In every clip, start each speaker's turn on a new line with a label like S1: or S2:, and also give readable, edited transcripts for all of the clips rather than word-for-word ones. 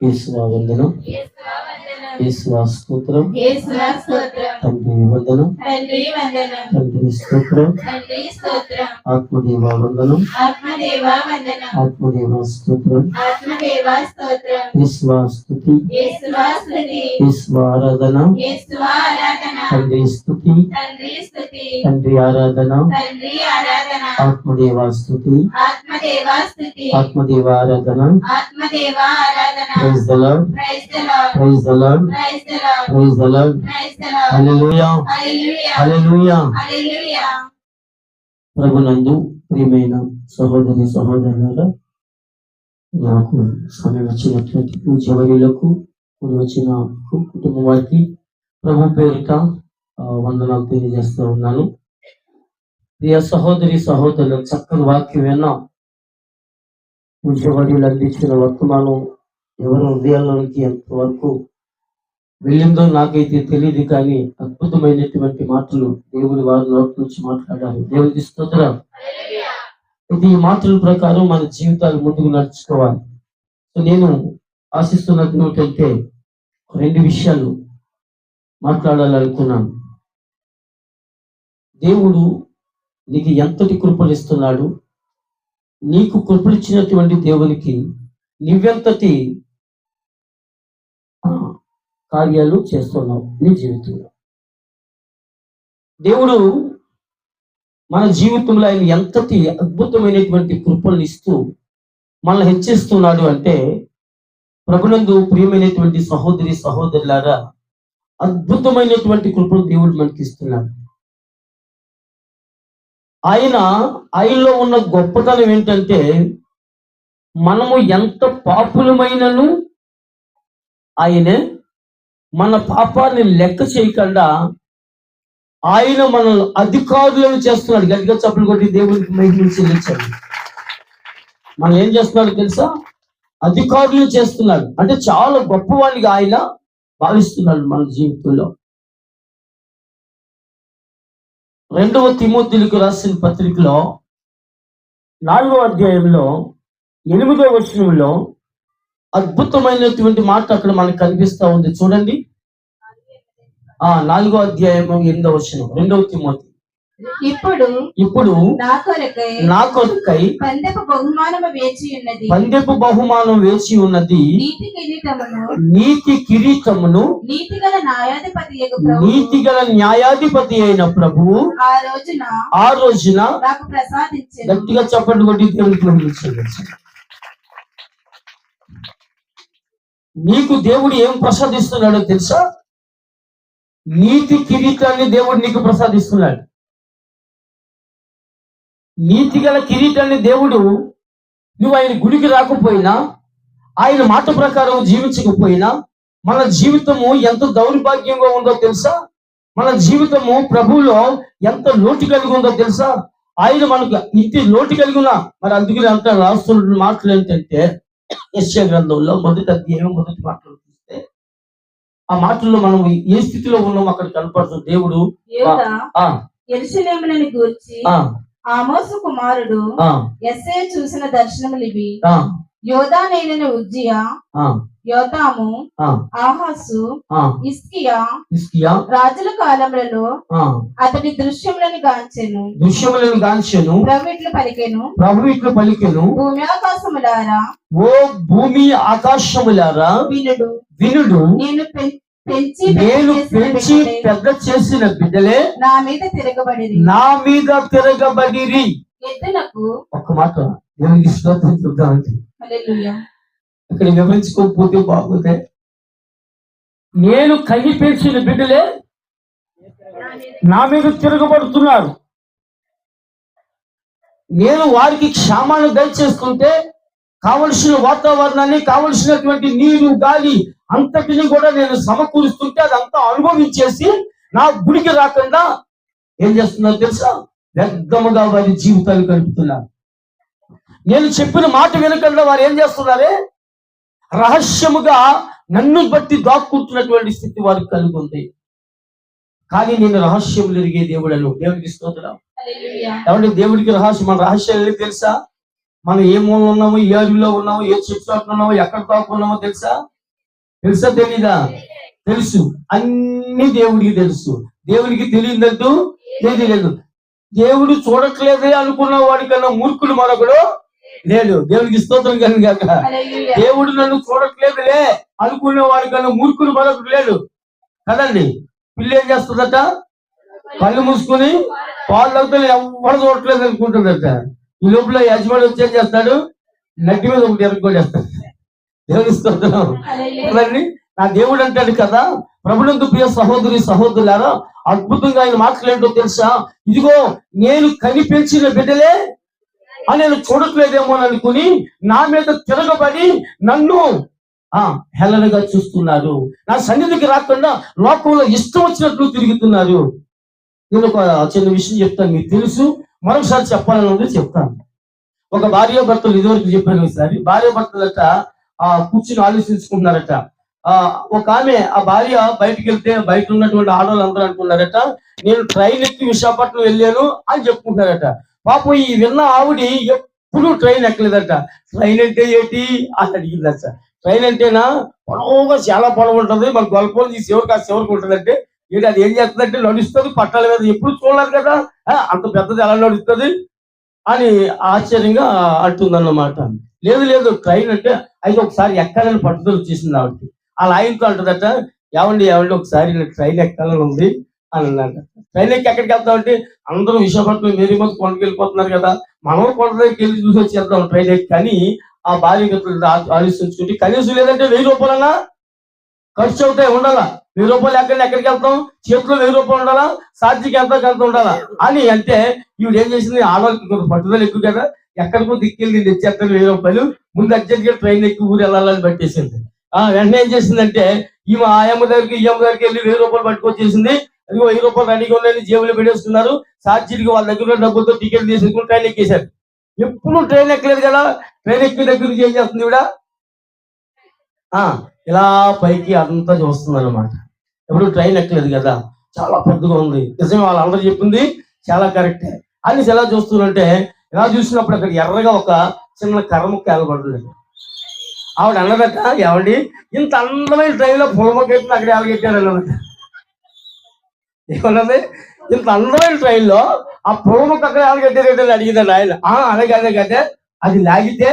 S1: యేసువా వందనం, యేసువా స్తోత్రం, తండ్రి వందనం, తండ్రి స్తోత్రం, ఆత్మదేవా వందనం, ఆత్మదేవా స్తోత్రం, యేసువా స్తుతి, యేసువా ఆరాధన, తండ్రి స్తుతి, తండ్రి ఆరాధన, ఆత్మదేవా స్తుతి, ఆత్మదేవా ఆరాధన. Praise the Lord, praise the Lord, praise the Lord, hallelujah, hallelujah. ప్రభునందు ప్రియమైన సహోదరి సహోదరులారా, నాకు సమయం వచ్చినటువంటి పూజ్యవర్యులకు వచ్చిన కుటుంబం వారికి ప్రభు పేరిట వందనాలు తెలియజేస్తూ ఉన్నాను. ప్రియ సహోదరి సహోదరులకు చక్కని వాక్యం విన్నాం. పూజ్యవర్యులు అందించిన వర్తమానం ఎవరి హృదయాల్లోనికి ఎంతవరకు వెళ్ళిందో నాకైతే తెలియదు, కానీ అద్భుతమైనటువంటి మాటలు దేవుడి వారి నోటి నుంచి మాట్లాడారు. దేవుడికి స్తోత్రం. ఇది ఈ మాటల ప్రకారం మన జీవితాలు ముందుకు నడుచుకోవాలి. నేను ఆశిస్తున్నది ఏంటంటే రెండు విషయాలు మాట్లాడాలనుకున్నాను. దేవుడు నీకు ఎంతటి కృపలు ఇస్తున్నాడు, నీకు కృపలిచ్చినటువంటి దేవునికి నువ్వెంతటి కార్యాలు చేస్తున్నావు నీ జీవితంలో. దేవుడు మన జీవితంలో ఆయన ఎంతటి అద్భుతమైనటువంటి కృపలను ఇస్తూ మనల్ని హెచ్చిస్తున్నాడు అంటే, ప్రభునందు ప్రియమైనటువంటి సహోదరి సహోదరులారా, అద్భుతమైనటువంటి కృపలు దేవుడు మనకి ఇస్తున్నాడు. ఆయనలో ఉన్న గొప్పతనం ఏంటంటే, మనము ఎంత పాపులమైనను ఆయనే మన పాపాన్ని లెక్క చేయకుండా ఆయన మనల్ని అధికారులను చేస్తున్నాడు. గట్టిగా చప్పులు కొట్టి దేవునికి మహిమను చెల్లించాడు. మనం ఏం చేస్తున్నాడు తెలుసా? అధికారులను చేస్తున్నాడు. అంటే చాలా గొప్పవాడిగా ఆయన భావిస్తున్నాడు మన జీవితంలో. 2వ తిమోతిలకు రాసిన పత్రికలో 4వ అధ్యాయంలో 8వ వచనంలో అద్భుతమైనటువంటి మాట అక్కడ మనకు కనిపిస్తా ఉంది. చూడండి, 4వ అధ్యాయం 8వ వచనం, 2వ తిమోతి. ఇప్పుడు నా కొరకై పందెపు బహుమానం వేచి ఉన్నది, నీతి కిరీటమును నీతిగల న్యాయాధిపతి అయిన ప్రభువు ఆ రోజున గట్టిగా చెప్పండి కొట్టి దేవుడికి. నీకు దేవుడు ఏం ప్రసాదిస్తున్నాడో తెలుసా? నీతి కిరీటాన్ని దేవుడు నీకు ప్రసాదిస్తున్నాడు. నీతి గల కిరీటాన్ని దేవుడు, నువ్వు ఆయన గుడికి రాకపోయినా, ఆయన మాట ప్రకారం జీవించకపోయినా, మన జీవితము ఎంత దౌర్భాగ్యంగా ఉందో తెలుసా? మన జీవితము ప్రభువులో ఎంత లోటు కలిగి ఉందో తెలుసా? ఆయన మనకు ఇంటి లోటు కలిగి ఉన్నా, మరి అందుకని అంత రాస్తున్న మాటలు ఏంటంటే, యెషయా గ్రంథంలో 1వ అధ్యాయం 1వ మాటలు చూస్తే, ఆ మాటల్లో మనం ఏ స్థితిలో ఉన్నాం అక్కడ కనపడుతుంది. దేవుడు
S2: యెరూషలేమును గూర్చి ఆమోసు కుమారుడు యెషయా చూసిన దర్శనములు ఇవి. యోధానైన ఉజ్జియా, యోతాము, ఆహాసు, హిజ్కియా రాజుల కాలములలో అతడి దృశ్యములను గాంచెను. ప్రభు ఇట్లు పలికెను, భూమి ఆకాశములారా,
S1: ఓ భూమి ఆకాశములారా వినుడు, నేను పెంచి పెద్ద చేసిన బిడ్డలే
S2: నా మీద
S1: తిరగబడిరి. ఒక్క మాట దేవునికి స్తోత్రం చెప్తామండి. ఇక్కడ వివరించుకోకపోతే బాగుంటే, నేను కయ్యి పెంచిన బిడ్డలే నా మీద తిరగబడుతున్నారు. నేను వారికి క్షేమాన్ని దయచేస్తుంటే, కావలసిన వాతావరణాన్ని, కావలసినటువంటి నీరు గాలి అంతటిని కూడా నేను సమకూరుస్తుంటే, అదంతా అనుభవించేసి నా గుడికి రాకుండా ఏం చేస్తున్నారు తెలుసా? వ్యర్థముగా వారి జీవితాలు గడుపుతున్నారు. నేను చెప్పిన మాట వినకుండా వారు ఏం చేస్తున్నారే? రహస్యముగా నన్ను బట్టి దాక్కుంటున్నటువంటి స్థితి వారికి కలిగి ఉంది. కానీ నేను రహస్యములు ఎరిగే దేవుడను. దేవుడికి స్తోత్రం. ఏమంటే దేవుడికి రహస్యం, మన రహస్యాలు తెలుసా? మనం ఏ మూలలో ఉన్నామో, ఏ అడవిలో ఉన్నామో, ఏ చెట్టు చాటున ఉన్నామో, ఎక్కడ తాకున్నామో తెలుసా? తెలీదా? తెలుసు. అన్ని దేవుడికి తెలుసు. దేవుడికి తెలియదంటూ లేదు. దేవుడు చూడట్లేదే అనుకున్న వాడికన్నా మూర్ఖుడు మరొకడు లేడు. దేవుడికి స్తోత్రం కనుక. దేవుడు నన్ను చూడట్లేదులే అనుకునే వాడికన్నా మూర్ఖుడు మరొకడు లేడు కదండి. పిల్లి ఏం చేస్తుందట? కళ్ళు మూసుకుని పాలు తాగుతాడు, ఎవరు చూడట్లేదు అనుకుంటుందట. ఈ లోపల యజమాని వచ్చి ఏం చేస్తాడు? నడ్డి మీద ఒకటి ఎరగొట్టేస్తాడు. దేవుని స్తోత్రం కదండి. నా దేవుడు అంటాడు కదా, ప్రభునందు ప్రియ సహోదరి సహోదరులారా, అద్భుతంగా ఆయన మాటలేంటో తెలుసా? ఇదిగో నేను కనిపించిన బిడ్డలే నేను చూడట్లేదేమో అనుకుని నా మీద తిరగబడి నన్ను హేళనగా చూస్తున్నారు. నా సన్నిధికి రాకుండా లోకంలో ఇష్టం వచ్చినట్లు తిరుగుతున్నారు. నేను ఒక చిన్న విషయం చెప్తాను, మీకు తెలుసు, మరొకసారి చెప్పాలని చెప్తాను. ఒక భార్య భర్తలు ఇదివరకు చెప్పాను ఈసారి. భార్య భర్తలట కూర్చుని ఆలోచించుకుంటున్నారట. ఒక ఆమె ఆ భార్య బయటకు వెళ్తే బయట ఉన్నటువంటి ఆడవాళ్ళు అందరూ అనుకున్నారట, నేను ట్రైన్ ఎక్కి విశాఖపట్నం వెళ్ళాను అని చెప్పుకుంటున్నారట. పాపం ఈ విన్న ఆవిడ ఎప్పుడు ట్రైన్ ఎక్కలేదట. ట్రైన్ అంటే ఏంటి అని అడిగిందట. ట్రైన్ అంటేనా పొడవుగా చాలా పొడవు ఉంటుంది, మన గొల్పలు తీసి ఎవరికి ఉంటుందంటే ఏంటి అది ఏం చేస్తుందంటే నడుస్తుంది పట్టాల మీద. ఎప్పుడు చూడలేదు కదా, అంత పెద్దది ఎలా నడుస్తుంది అని ఆశ్చర్యంగా అంటుందన్నమాట. లేదు ట్రైన్ అంటే అయితే ఒకసారి ఎక్కాలని పట్టుదల వచ్చేసింది ఆవిడకి. అలా ఆయనతో అంటుందట, ఏమండి ఒకసారి ట్రైన్ ఎక్కాలని ఉంది అని అన్నట. ట్రైన్ ఎక్కి ఎక్కడికి వెళ్తామంటే అందరూ విశాఖపట్నం మేరీ మంది కొండకి వెళ్ళిపోతున్నారు కదా, మనం కొండ దగ్గరికి వెళ్ళి చూసి వచ్చి వెళ్తాం ట్రైన్ ఎక్కి. కానీ ఆ భార్య ఆలోచించుకుంటే కనీసం లేదంటే 1000 రూపాయలన్నా ఖర్చు అవుతాయి, ఉండాలా. 1000 రూపాయలు ఎక్కడికి వెళ్తాం, చేతిలో 1000 రూపాయలు ఉండాలా, సాధ్యకి ఎంత ఉండాలా అని. అంటే ఈవిడ ఏం చేసింది, ఆడవాళ్ళకి కొంత పట్టుదల ఎక్కువ కదా, ఎక్కడికో దిక్కెళ్ళి తెచ్చేస్తాను 1000 రూపాయలు, ముందు అర్జెంట్గా ట్రైన్ ఎక్కి ఊరు వెళ్ళాలని పట్టేసింది. వెంటనే ఏం చేసిందంటే ఈమె ఆయమ్మ దగ్గరికి వెళ్ళి 1000 రూపాయలు పట్టుకొచ్చేసింది. అదిగో 1000 రూపాయలు రెడీగా ఉన్నాయని జేబులో పెట్టేసుకున్నారు. సాధ్యకి వాళ్ళ దగ్గర డబ్బులతో టికెట్ తీసుకుని ట్రైన్ ఎక్కేశారు. ఎప్పుడు ట్రైన్ ఎక్కలేదు కదా, ట్రైన్ ఎక్కి దగ్గర నుంచి ఏం చేస్తుంది ఈవిడ, ఇలా పైకి అంతా చూస్తుంది అనమాట. ఎప్పుడు ట్రైన్ ఎక్కలేదు కదా, చాలా పెద్దగా ఉంది. నిజమే, వాళ్ళందరూ చెప్పింది చాలా కరెక్టే అని ఎలా చూస్తుందంటే, ఎలా చూసినప్పుడు అక్కడ ఎర్రగా ఒక చిన్న కర్రముక్క ఎలబడుతుంది. ఆవిడ అన్నదట, ఏమండి ఇంత అందమైన ట్రైన్లో పొలమొక్కెట్టిన అక్కడ ఎలగెట్టారు అన్నమాట. ఏమన్నది, ఇంత అందమైన ట్రైన్లో ఆ పొలముక్క అక్కడ ఎలగెట్టారు అడిగిందండి ఆయన. అలాగే అది లాగితే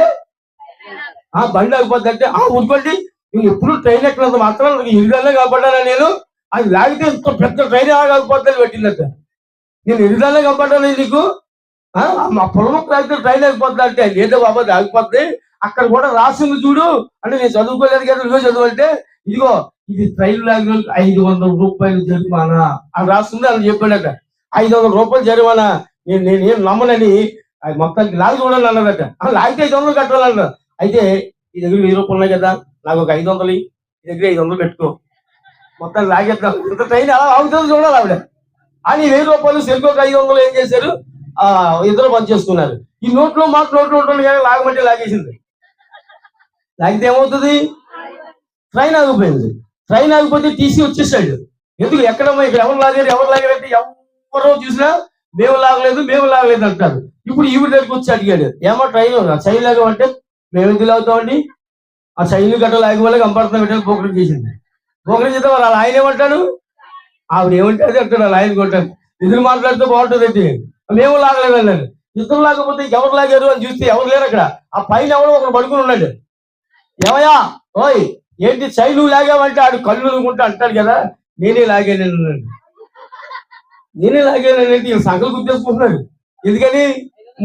S1: బండి ఆగిపోద్ది అంటే ఊరుకోండి, నేను ఎప్పుడు ట్రైన్ ఎక్కడంత మాత్రం ఇరుదల్లే కాపాడానా, నేను అది లాగితే ఇంత పెద్ద ట్రైన్ ఆగిపోద్దని పెట్టిందట. నేను ఇరుదల్లే కాపాడాను నీకు, మా పొలముక్క లాగితే ట్రైన్ ఆగిపోద్ది అంటే, లేదా బాబా అది ఆగిపోద్ది, అక్కడ కూడా రాసింది చూడు అంటే, నేను చదువుకోలేదు కదా నువ్వే చదువు అంటే, ఇదిగో ఇది ట్రైన్ లాగిన 500 రూపాయలు జరిమానా అని రాస్తుంది అని చెప్పాడట. 500 రూపాయలు జరిమానా, నేను నమ్మనని మొత్తానికి లాగి చూడాలి అన్నదట. లాగితే 500 కట్టాలన్న. అయితే ఈ దగ్గర 1000 రూపాయలు ఉన్నాయి కదా, నాకు ఒక 500, ఈ దగ్గర 500 పెట్టుకో, మొత్తం లాగేద్దాం, ఇంత ట్రైన్ అలా ఆగుతుంది చూడాలి ఆవిడ అని 1000 రూపాయలు సెల్కోకి 500 ఏం చేశారు, ఇద్దరు పని చేసుకున్నారు. ఈ నోట్లో ఉంటుంది కానీ లాగమంటే లాగేసింది. లాగితే ఏమవుతుంది, ట్రైన్ ఆగిపోయింది. ట్రైన్ ఆగిపోతే తీసి వచ్చేసాడు. ఎందుకు ఎక్కడమ్మా ఇక్కడ ఎవరు లాగారంటే ఎవరో చూసినా మేము లాగలేదు అంటారు. ఇప్పుడు ఈవిడ దగ్గరికి వచ్చి అడిగాడు, ఏమో చైన్ లాగమంటే మేము ఎందుకు లాగుతామండి, ఆ చైన్లు గట్ట లాగే వాళ్ళకి కంపడుతున్నా పెట్టాలి పోకడం చేసింది. పోకడం చేస్తే వాళ్ళ ఆయన ఏమంటాడు, ఆవిడ ఏమంటాడు అంటాడు, వాళ్ళ ఆయన కొంటాడు. ఎదురు మాట్లాడితే బాగుంటుంది ఏంటి, మేము లాగలేదు అన్నాడు. ఇద్దరు లాగకపోతే ఎవరు లాగారు అని చూస్తే ఎవరు లేరు అక్కడ. ఆ పైన ఎవరో ఒకరు పడుకుని ఉన్నాడు. ఏమయ్యా ఓయ్ ఏంటి చైన్ నువ్వు లాగావంటే ఆడు కళ్ళు అనుకుంటా అంటాడు కదా, నేనే లాగానండి సంకలు గుర్తేసుకుంటున్నాడు. ఎందుకని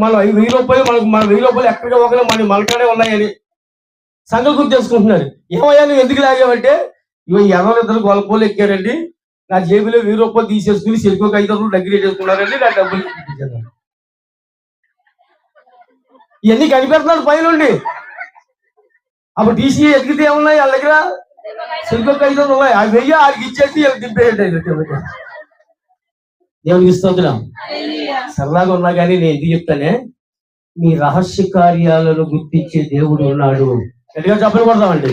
S1: మనం 1000 రూపాయలు మన 1000 రూపాయలు ఎక్కడికి ఒకరు మన మనకాడే ఉన్నాయని సంకలు గుర్తేసుకుంటున్నాడు. ఏమయ్యా నువ్వు ఎందుకు లాగావంటే, ఇవి ఇద్దరు గొల్లపోలు ఎక్కారండి, నా జేబులో 1000 రూపాయలు తీసేసుకుని సెల్కోకి 500 దగ్గర చేసుకున్నారండి, నా డబ్బులు ఇవన్నీ కనిపెడుతున్నాడు పైనుండి. అప్పుడు టీసీ ఎదిగితే ఏమున్నాయి వాళ్ళ దగ్గర, సెల్కోకి 500 ఉన్నాయి, అవి 1000 ఆడికి ఇచ్చేసి దింపేయండి. దేవునికి స్తోత్రం. సరదాగా ఉన్నా కానీ నేను ఎందుకు చెప్తానే, మీ రహస్య కార్యాలను గుర్తించే దేవుడు ఉన్నాడు. గట్టిగా చెప్పలు కొడతామండి.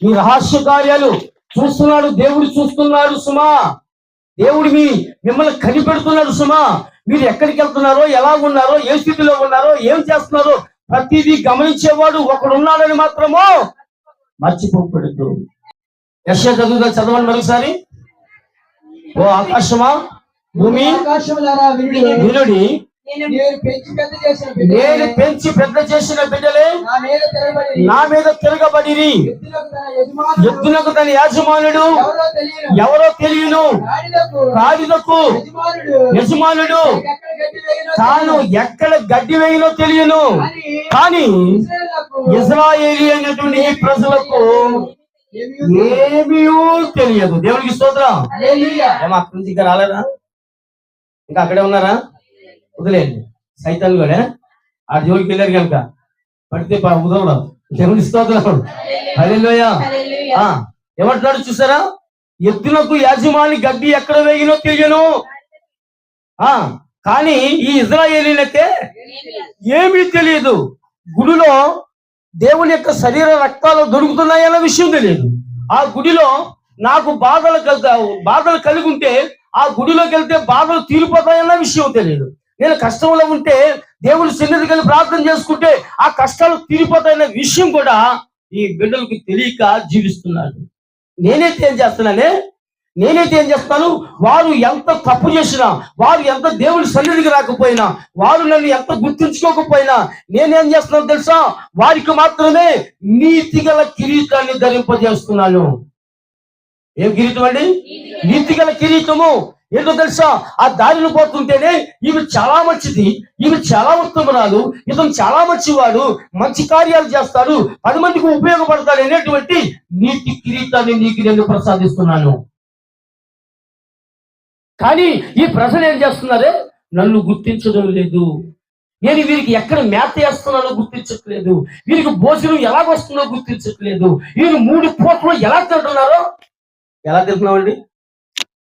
S1: మీ రహస్య కార్యాలు చూస్తున్నాడు దేవుడు, చూస్తున్నాడు సుమా. దేవుడు మిమ్మల్ని కనిపెడుతున్నాడు సుమా. మీరు ఎక్కడికి వెళ్తున్నారో, ఎలా ఉన్నారో, ఏ స్థితిలో ఉన్నారో, ఏం చేస్తున్నారో ప్రతిదీ గమనించేవాడు ఒకడున్నాడని మాత్రము మర్చిపోకూడదు. యెషయా చదవండి మరొకసారి. ఓ ఆకాశమా, భూమి వినుడి, నేను పెంచి పెద్ద చేసిన బిడ్డలే నా మీద తిరగబడిరి. ఎద్దులకు తన యాజమానుడు ఎవరో తెలియను, గాడిదకు యజమానుడు తాను ఎక్కడ గడ్డి వేయనో తెలియను. కానీ ఇశ్రాయేలీ అయినటువంటి ఈ ప్రజలకు ఏమీ తెలియదు. దేవునికి స్తోత్రం. ఏమో అక్కడి నుంచి ఇంకా రాలేదా? ఇంకా అక్కడే ఉన్నారా? వదిలేండి. సైతాన్ కూడా ఆ జోలికి వెళ్ళారు కనుక పడితే ఉదవడం. దేవునికి స్తోత్రం. హల్లెలూయా. ఏమంటున్నాడు చూసారా? ఎద్దులకు యాజమాని గడ్డి ఎక్కడ వేగినో తెలియను, కానీ ఈ ఇశ్రాయేలీలకే ఏమీ తెలియదు. గుడిలో దేవుని యొక్క శరీర రక్తాలు దొరుకుతున్నాయన్న విషయం తెలియదు. ఆ గుడిలో నాకు బాధలు కలిగి ఉంటే ఆ గుడిలోకి వెళ్తే బాధలు తీరిపోతాయన్న విషయం తెలియదు. నేను కష్టంలో ఉంటే దేవుని సన్నిధికి వెళ్ళి ప్రార్థన చేసుకుంటే ఆ కష్టాలు తీరిపోతాయన్న విషయం కూడా ఈ బిడ్డలకు తెలియక జీవిస్తున్నాడు. నేనైతే ఏం చేస్తాను, వారు ఎంత తప్పు చేసినా, వారు ఎంత దేవుని సన్నిధికి రాకపోయినా, వారు నన్ను ఎంత గుర్తించుకోకపోయినా నేనేం చేస్తున్నాను తెలుసా? వారికి మాత్రమే నీతిగల కిరీటాన్ని ధరింపజేస్తున్నాను. ఏం కిరీటం అండి? నీతిగల కిరీటము. ఏంటో తెలుసా? ఆ దారిని పోతుంటేనే ఈమె చాలా మంచిది, ఈమె చాలా ఉత్తమరాలు, ఇతను చాలా మంచివాడు, మంచి కార్యాలు చేస్తాడు, 10 మందికి ఉపయోగపడతాడు అనేటువంటి నీతి కిరీటాన్ని నీకు నేను ప్రసాదిస్తున్నాను. కానీ ఈ ప్రజలు ఏం చేస్తున్నారే? నన్ను గుర్తించడం లేదు. నేను వీరికి ఎక్కడ మేత వేస్తున్నానో గుర్తించట్లేదు, వీరికి భోజనం ఎలాగొస్తుందో గుర్తించట్లేదు, వీరు 3 పూటలు ఎలా తింటున్నారో. ఎలా తింటున్నామండి?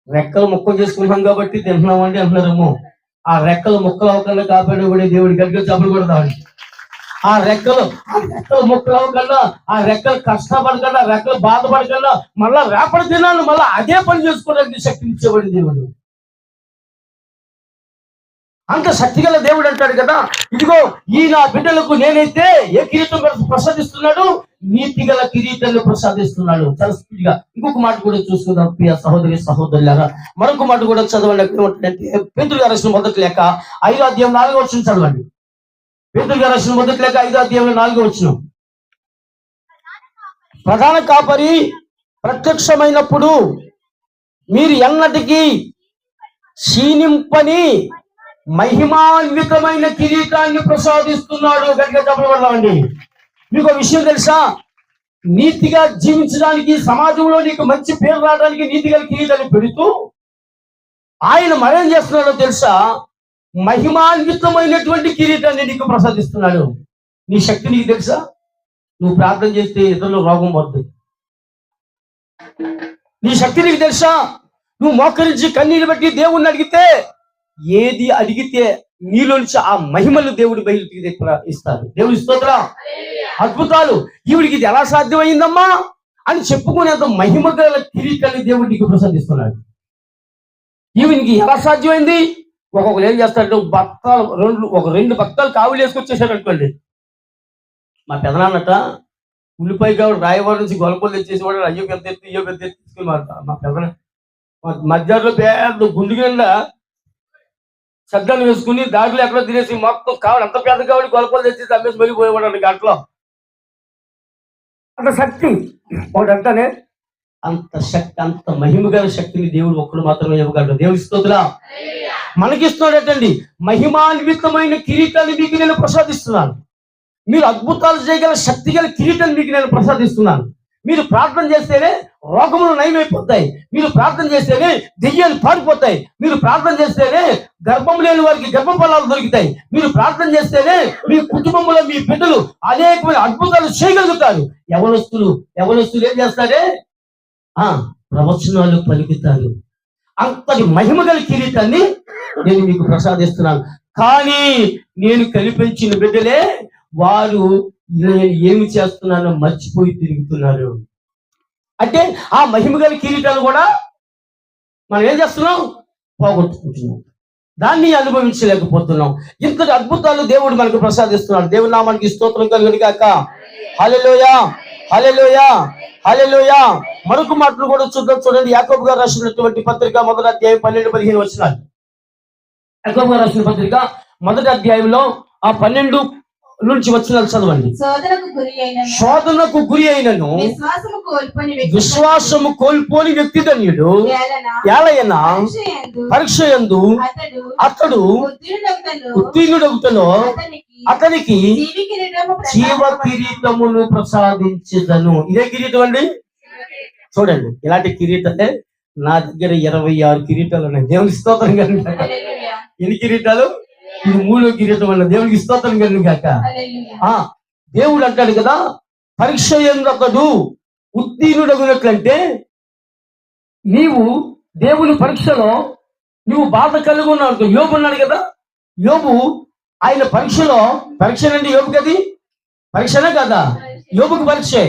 S1: రెక్కలు ముక్కలు చేసుకుంటున్నాం కాబట్టి తింటున్నామండి అంటున్నారేమో. ఆ రెక్కలు ముక్కలు అవ్వకుండా కాపాడబడి దేవుడి గడిగా చప్పుడు కొడతామండి. ఆ రెక్కలు ముక్కలు అవ్వకుండా, ఆ రెక్కలు కష్టపడకుండా, రెక్కలు బాధపడకుండా మళ్ళా రేపటి దినాన్ని మళ్ళా అదే పని చేసుకోవడానికి శక్తి ఇచ్చేవాడు దేవుడు. అంత శక్తిగల దేవుడు అంటాడు కదా, ఇదిగో ఈ నా బిడ్డలకు నేనైతే ఏ కిరీటం ప్రసాదిస్తున్నాడు? నీతిగల కిరీటాన్ని ప్రసాదిస్తున్నాడు. చాలా స్పీడ్గా ఇంకొక మాట కూడా చూసుకుందాం ప్రియ సహోదరి సహోదరులారా. మరొక మాట కూడా చదవండి. పేతురు గారు రాసిన మొదటి లేఖ 5వ అధ్యాయం 4వ వచనం చదవండి. పేతురు గారు రాసిన మొదటి లేఖ 5వ అధ్యాయం 4వ వచనం. ప్రధాన కాపరి ప్రత్యక్షమైనప్పుడు మీరు ఎన్నటికీ క్షీణింపని మహిమాన్వితమైన కిరీటాన్ని ప్రసాదిస్తున్నాడు. గట్టిగా చెప్పబడదామండి. మీకు విషయం తెలుసా? నీతిగా జీవించడానికి, సమాజంలో నీకు మంచి పేరు రావడానికి నీతిగా కిరీటాన్ని పెడుతూ ఆయన మరేం చేస్తున్నాడో తెలుసా? మహిమాన్వితమైనటువంటి కిరీటాన్ని నీకు ప్రసాదిస్తున్నాడు. నీ శక్తి నీకు తెలుసా? నువ్వు ప్రార్థన చేస్తే ఇతరులు రోగం వద్దు. నీ శక్తి నీకు తెలుసా? నువ్వు మోకరించి కన్నీరు బట్టి దేవుణ్ణి అడిగితే, ఏది అడిగితే నీలో నుంచి ఆ మహిమలు దేవుడి బయలుకి ఇస్తారు. దేవుడి స్తోత్రం. అద్భుతాలు. ఈవిడికి ఇది ఎలా సాధ్యమైందమ్మా అని చెప్పుకునేంత మహిమ గల కిరీటాన్ని దేవుడు నీకు ప్రసాదిస్తున్నాడు. ఈవినికి ఎలా సాధ్యమైంది? ఒక్కొక్కరు ఏం చేస్తారంటే రెండు బత్తాలు కావులు వేసుకొచ్చేసాడు అనుకోండి. మా పెదనాన్నట ఉల్లిపాయ కావుడు రాయవాడ నుంచి గొలపలు తెచ్చేసేవాడు. అయ్యో పెద్ద ఎత్తి, అయ్యో పెద్ద ఎత్తి తీసుకుని మా పెదన మధ్యాహ్నంలో పెద్ద గుండు కింద సద్దలు వేసుకుని దాంట్లో ఎక్కడో తినేసి మొత్తం కావాలి అంత పెద్ద కావాలి గొలపలు తెచ్చి అమ్మేసి వెళ్ళిపోయేవాడు గంటలో. అంత శక్తి ఒకటంటానే, అంత శక్తి, అంత మహిమగల శక్తిని దేవుడు ఒక్కడు మాత్రమే ఇవ్వగలడు. దేవుడి స్తోత్రం. మనకిస్తున్నాడటండి మహిమాన్వితమైన కిరీటాన్ని మీకు నేను ప్రసాదిస్తున్నాను. మీరు అద్భుతాలు చేయగల శక్తి గల కిరీటాన్ని మీకు నేను ప్రసాదిస్తున్నాను. మీరు ప్రార్థన చేస్తేనే రోగములు నయమైపోతాయి. మీరు ప్రార్థన చేస్తేనే దెయ్యాలు పారిపోతాయి. మీరు ప్రార్థన చేస్తేనే గర్భం లేని వారికి గర్భఫలాలు దొరుకుతాయి. మీరు ప్రార్థన చేస్తేనే మీ కుటుంబంలో మీ బిడ్డలు అనేకమైన అద్భుతాలు చేయగలుగుతారు. యవనస్తులు ఏం చేస్తారే? ప్రవచనాలు పలుకుతారు. అంతటి మహిమగల కిరీటాన్ని నేను మీకు ప్రసాదిస్తున్నాను. కానీ నేను కనిపించిన బిడ్డలే వారు నేను ఏమి చేస్తున్నానో మర్చిపోయి తిరుగుతున్నారు. అంటే ఆ మహిమగల కిరీటాలు కూడా మనం ఏం చేస్తున్నాం? పోగొట్టుకుంటున్నాం, దాన్ని అనుభవించలేకపోతున్నాం. ఇంతటి అద్భుతాలు దేవుడు మనకు ప్రసాదిస్తున్నాడు. దేవుడి నామానికి స్తోత్రం కలుగును గాక. హల్లెలూయా, హల్లెలూయా, హల్లెలూయా. మరొక మాటలు కూడా చూడండి. యాకోబు గారు రాసినటువంటి పత్రిక 1వ అధ్యాయం 12-15 వచనాలు. యాకోబు గారు రాసిన పత్రిక 1వ అధ్యాయంలో ఆ 12 నుంచి వచనాలు చదవండి. శోధనకు గురి అయినను విశ్వాసము కోల్పోని వ్యక్తి ధన్యుడు, ఏలయనా పరీక్ష యందు అతడు ఉత్తీర్ణుడగుటలో అతనికి జీవ కిరీటమును ప్రసాదించదను. ఇదే కిరీటం అండి. చూడండి, ఇలాంటి కిరీటాలే నా దగ్గర 26 కిరీటాలు ఉన్నాయి. దేవునికి స్తోత్రం కలుగును గాక. ఎన్ని కిరీటాలు? ఇది 3వ కిరీటం అన్న. దేవునికి స్తోత్రం కలుగును గాక. దేవుడు అంటాడు కదా, పరీక్ష యందు అతడు ఉత్తీర్ణుడగునట్లంటే నీవు దేవుని పరీక్షలో నువ్వు బాధ కలిగి ఉన్నావు. యోబు ఉన్నాడు కదా, యోబు ఆయన పరీక్షలో, పరీక్ష అంటే యోబుకి అది పరీక్షనే కదా, యోబుకి పరీక్షే.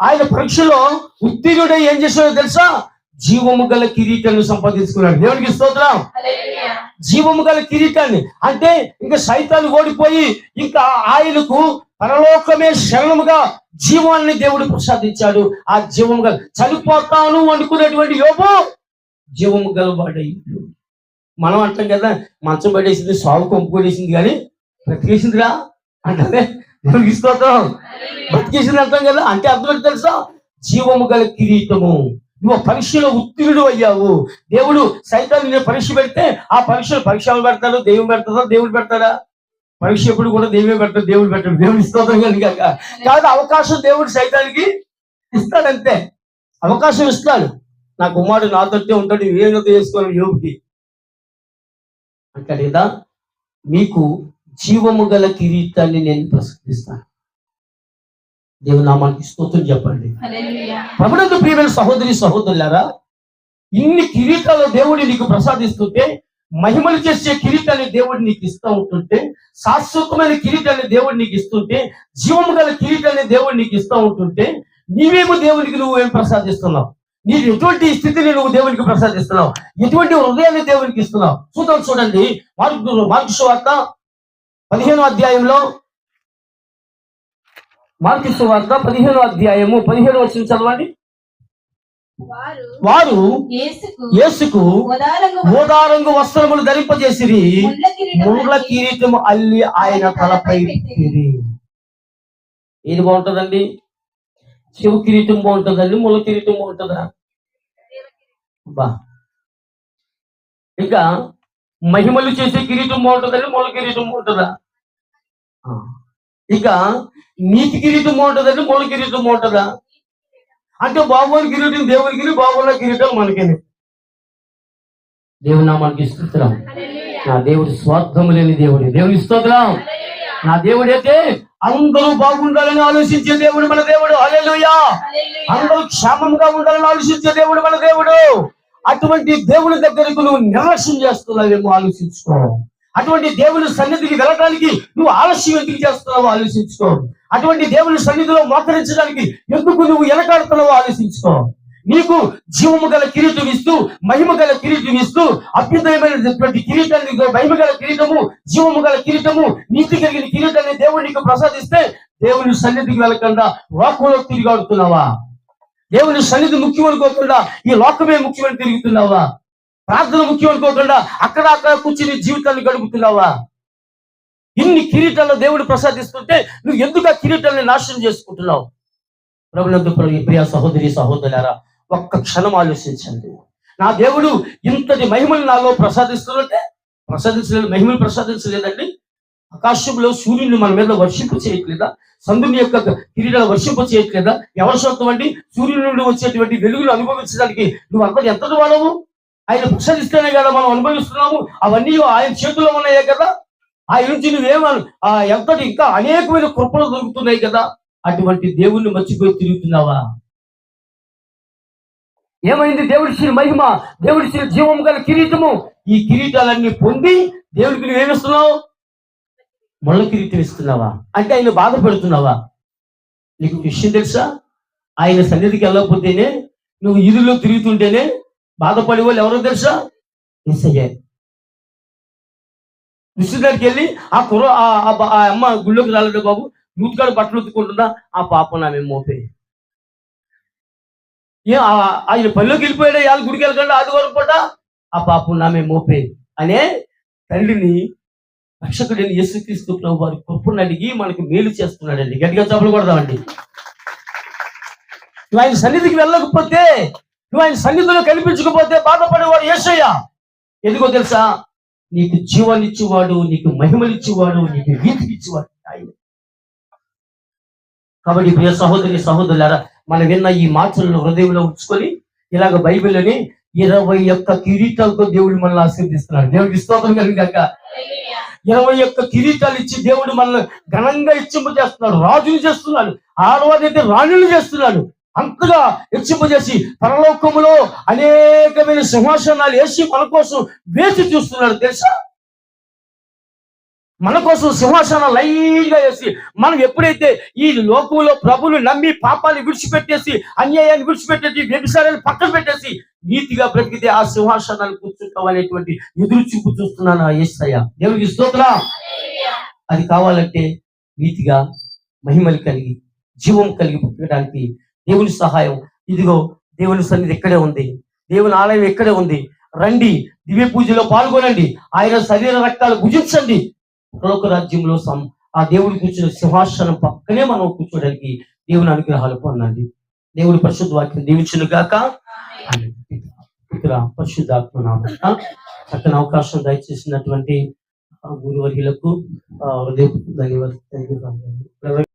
S1: ఆయన పరీక్షలో ఉత్తీర్ణుడై ఏం చేశాడో తెలుసా? జీవము గల కిరీటాన్ని సంపాదించుకున్నాడు. దేవునికి స్తోత్రం. జీవము గల కిరీటాన్ని అంటే ఇంకా సైతాన్ని ఓడిపోయి ఇంకా ఆయనకు పరలోకమే శరణముగా జీవాన్ని దేవుడు ప్రసాదించాడు. ఆ జీవము గల, చనిపోతాను అనుకునేటువంటి యోబు జీవము గల వాడయ్యాడు. మనం అంటాం కదా, మంచం పడేసింది, సాగు కొంపు పడేసింది, కానీ బ్రతికేసిందిరా అంటే దేవునికి స్తోత్రం. బ్రతికేసింది అంటాం కదా, అంటే అర్థం ఏంటి తెలుసా? జీవము గల కిరీటము. నువ్వు పరీక్షలో ఉత్తీర్ణుడు అయ్యావు. దేవుడు సైతాన్ని నేను పరీక్ష పెడితే ఆ పరీక్షలు పెడతాడు. దేవుడు పెడతాడా? దేవుడు పెడతాడా? పరీక్ష ఎప్పుడు కూడా దేవుడే పెడతాడు, దేవుడు పెట్టాడు. దేవుడు స్తోత్రం కనుక కాదు, అవకాశం దేవుడు సైతానికి ఇస్తాడంతే. అవకాశం ఇస్తాడు. నా కుమారుడు నాతోటే ఉంటాడు, ఏదో చేసుకోవాలి యోగుకి అంటాడు కదా. మీకు జీవము గల కిరీటాన్ని నేను ప్రసాదిస్తాను. దేవుని నామానికి స్తోత్రం చెప్పండి. ప్రభునందు ప్రియమైన సహోదరి సహోదరులారా, ఇన్ని కిరీటాలు దేవుడు నీకు ప్రసాదిస్తుంటే, మహిమలు చేసే కిరీటాన్ని దేవుడు నీకు ఇస్తూ ఉంటుంటే, శాశ్వతమైన కిరీటాన్ని దేవుడు నీకు ఇస్తుంటే, జీవము గల కిరీటాన్ని దేవుడు నీకు ఇస్తూ ఉంటుంటే, నీవేమో దేవునికి నువ్వేం ప్రసాదిస్తున్నావు? నీ ఎటువంటి స్థితిని నువ్వు దేవునికి ప్రసాదిస్తున్నావు? ఎటువంటి హృదయాన్ని దేవునికి ఇస్తున్నావు? చూడండి, మార్కు సువార్త 15వ అధ్యాయంలో, మార్కు సువార్త 15వ అధ్యాయము 17వ వచనం చదవండి. వారు యేసుకు ఓదారంగు వస్త్రములు ధరింపజేసిరి, ముండ్ల కిరీటము అల్లి ఆయన తలపై పెట్టిరి. ఏది బాగుంటుందండి? శివ కిరీటం బాగుంటుందండి, ముళ్ళ కిరీటం బాగుంటుందా? బా. ఇంకా మహిమలు చేసే కిరీటం బాగుంటుందండి, ముళ్ళ కిరీటం బాగుంటుందా? ఇక నీతి కిరీటం బాగుంటుందండి, ముళ్ళ కిరీటం బాగుంటుందా? అంటే బాబుని కిరీటం దేవునికి, బాబుల కిరీటం మనకేనే. దేవుని నామానికి స్తోత్రం. నా దేవుడు స్వార్థము లేని దేవుడు. దేవుని స్తోత్రం. నా దేవుడు అయితే అందరూ బాగుండాలని ఆలోచించే దేవుడు మన దేవుడు. హల్లెలూయా. అందరూ క్షేమంగా ఉండాలని ఆలోచించే దేవుడు మన దేవుడు. అటువంటి దేవుని దగ్గరకు నువ్వు నిర్లక్ష్యం చేస్తున్నావేమో ఆలోచించుకో. అటువంటి దేవుని సన్నిధికి వెళ్ళడానికి నువ్వు ఆలస్యం ఎందుకు చేస్తున్నావో ఆలోచించుకో. అటువంటి దేవుని సన్నిధిలో మోకరించడానికి ఎందుకు నువ్వు వెనకాడుతున్నావో ఆలోచించుకో. నీకు జీవము గల కిరీటం ఇస్తూ, మహిమ గల కిరీటం ఇస్తూ, అభ్యుదయమైనటువంటి కిరీటాన్ని, మహిమ గల కిరీటము, జీవము గల కిరీటము, నీతి కలిగిన కిరీటాన్ని దేవుడు నీకు ప్రసాదిస్తే, దేవుని సన్నిధికి వెళ్ళకుండా లోకంలో తిరిగాడుతున్నావా? దేవుని సన్నిధి ముఖ్యం అనుకోకుండా ఈ లోకమే ముఖ్యమని తిరుగుతున్నావా? ప్రార్థన ముఖ్యం అనుకోకుండా అక్కడ కూర్చుని జీవితాన్ని గడుపుతున్నావా? ఇన్ని కిరీటాలు దేవుడు ప్రసాదిస్తుంటే నువ్వు ఎందుకు ఆ కిరీటాన్ని నాశనం చేసుకుంటున్నావు? ప్రభునందు ప్రియ సహోదరి సహోదరులారా, ఒక్క క్షణం ఆలోచించండి. నా దేవుడు ఇంతటి మహిమలు నాలో ప్రసాదించలేదు. మహిమలు ప్రసాదించలేదండి. ఆకాశంలో సూర్యుని మన మీద వర్షింపు చేయట్లేదా? చంద్రుని యొక్క కిరీటాలు వర్షింపు చేయట్లేదా? ఎవరి సొంతం అండి? సూర్యుని నుండి వచ్చేటువంటి వెలుగులు అనుభవించడానికి నువ్వు అంతటి ఎంతటి వాడవు? ఆయన ప్రసాదిస్తేనే కదా మనం అనుభవిస్తున్నాము. అవన్నీ ఆయన చేతుల్లో ఉన్నాయే కదా. ఆయన నుంచి నువ్వేమను ఎంతటి ఇంకా అనేకమైన కృపలు దొరుకుతున్నాయి కదా. అటువంటి దేవుణ్ణి మర్చిపోయి తిరుగుతున్నావా? ఏమైంది? దేవుడిచ్చిన మహిమ, దేవుడిచ్చిన జీవం గల కిరీటము, ఈ కిరీటాలన్నీ పొంది దేవుడికి నువ్వేమిస్తున్నావు? ముళ్ళ కిరీటం ఇస్తున్నావా? అంటే ఆయన బాధ పెడుతున్నావా? నీకు విషయం తెలుసా? ఆయన సన్నిధికి వెళ్ళకపోతేనే, నువ్వు ఇరులో తిరుగుతుంటేనే బాధపడే వాళ్ళు ఎవరో తెలుసా? యేసయ్యే. కృష్ణుడి దగ్గరికి వెళ్ళి ఆ అమ్మ గుళ్ళోకి రాలేదు బాబు, నూతికాడు బట్టలు ఉతుకుంటుందా, ఆ పాపం ఆమె మోపే. ఆయన పనిలోకి వెళ్ళిపోయాడు, వాళ్ళ గుడికి వెళ్ళకుండా ఆదివారం పూట, ఆ పాపం ఆమె మోపే అనే తండ్రిని రక్షకుడిని యేసుక్రీస్తు ప్రభు వారి కృపను అడిగి మనకు మేలు చేస్తున్నాడండి. గట్టిగా చప్పలు కొడదామండి. నువ్వు ఆయన సన్నిధికి వెళ్ళకపోతే, నువ్వు ఆయన సన్నిధిలో కనిపించకపోతే బాధపడేవాడు యేసయ్య. ఎందుకో తెలుసా? నీకు జీవాన్నిచ్చేవాడు, నీకు మహిమనిచ్చేవాడు, నీకు వీతికిచ్చేవాడు ఆయన. కాబట్టి ప్రియ సహోదరి సహోదరులారా, మనం విన్న ఈ మాటలను హృదయంలో ఉంచుకొని ఇలాగ బైబిల్ని 21 కిరీటాలతో దేవుడు మనల్ని ఆశీర్దిస్తున్నాడు. దేవుడికి స్తోత్రం కలిగాక 21 కిరీటాలు ఇచ్చి దేవుడు మనల్ని ఘనంగా హెచ్చింపజేస్తున్నాడు, రాజులు చేస్తున్నాడు, ఆడవారైతే రాణులు చేస్తున్నాడు. అంతగా హెచ్చింపజేసి పరలోకములో అనేకమైన సింహాసనాలు వేసి మన కోసం వేచి చూస్తున్నాడు తెలుసా? మన కోసం సింహాసనం లైన్గా వేసి, మనం ఎప్పుడైతే ఈ లోకంలో ప్రభువును నమ్మి పాపాన్ని విడిచిపెట్టేసి, అన్యాయాన్ని విడిచిపెట్టేసి, వ్యభిచారాన్ని పక్కన పెట్టేసి నీతిగా బ్రతికితే ఆ సింహాసనాన్ని కూర్చుంటాం అనేటువంటి ఎదురు చూపు చూస్తున్నాను ఆ యేసయ్య. దేవుడికి స్తోత్రం. అది కావాలంటే నీతిగా మహిమలు కలిగి జీవం కలిగి బ్రతకడానికి దేవుని సహాయం. ఇదిగో దేవుని సన్నిధి ఇక్కడే ఉంది, దేవుని ఆలయం ఇక్కడే ఉంది. రండి, దివ్య పూజలో పాల్గొనండి, ఆయన శరీర రక్తాలు భుజించండి. పరలోక రాజ్యంలో ఆ దేవుడు కూర్చున్న సింహాసనం పక్కనే మనం కూర్చోడానికి దేవుని అనుగ్రహాలు పొందండి. దేవుడి పరిశుద్ధ వాక్యం దీవించును గాక. ఇక్కడ పరిశుద్ధాత్మ నామమున చక్కని అవకాశం దయచేసినటువంటి గురువర్యులకు హృదయ ధన్యవాదాలు.